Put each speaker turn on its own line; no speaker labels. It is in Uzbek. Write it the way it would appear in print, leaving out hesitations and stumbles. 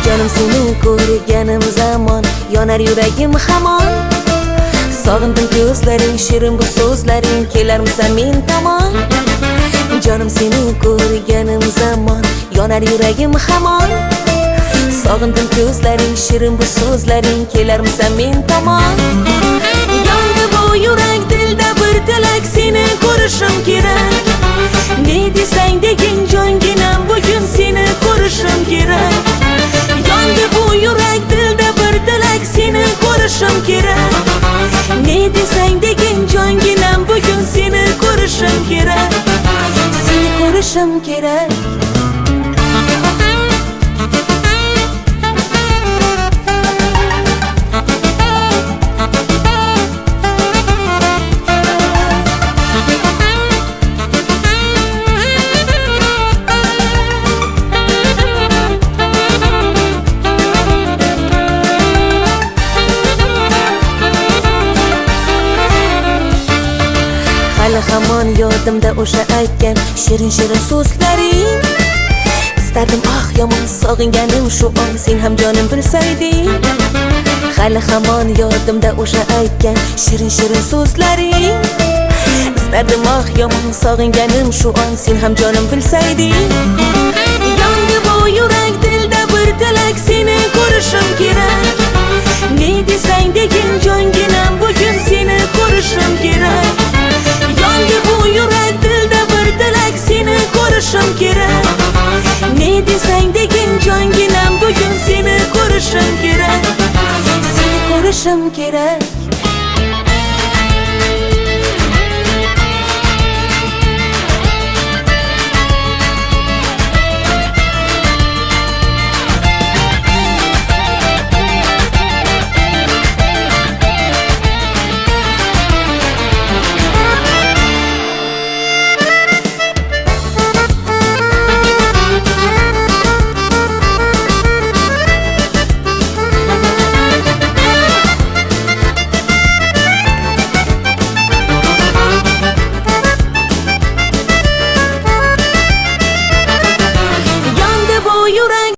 Canım seni ko'rganim zamon yonar yuragim hamon. Sog'indim ko'zlaring, shirin bu so'zlaring, kelarmisan men tomon. Canım seni ko'rganim zamon yonar yuragim hamon. Sog'indim ko'zlaring, shirin bu so'zlaring, kelarmisan men tomon. Yondi bu yurak, dilda bir tilak, seni ko'rishim kerak. Ne desang degin jonginam, bugun seni ko'rishim kerak. Yondi bu yurak, dilda bir tilak, seni ko'rishim kerak. Ne desang degin jonginam, bugun seni ko'rishim kerak. Seni ko'rishim kerak. Hali hamon yodimda o'sha aytgan shirin-shirin so'zlaring. Istardim ah yomon sog'inganim shu on, sen ham jonim bilsayding. Hali hamon yodimda o'sha aytgan shirin-shirin so'zlaring. Istardim ah yomon sog'inganim shu on, sen ham jonim bilsayding. Yondi bu yurak, dilda bir tilak, seni ko'rishim kerak. Ne desang degin jonginam, bugun seni ko'rishim kerak. Yondi bu yurak, dilda bir tilak, seni ko'rishim kerak. Ne desang degin jonginam, bugun seni ko'rishim kerak. Seni ko'rishim kerak.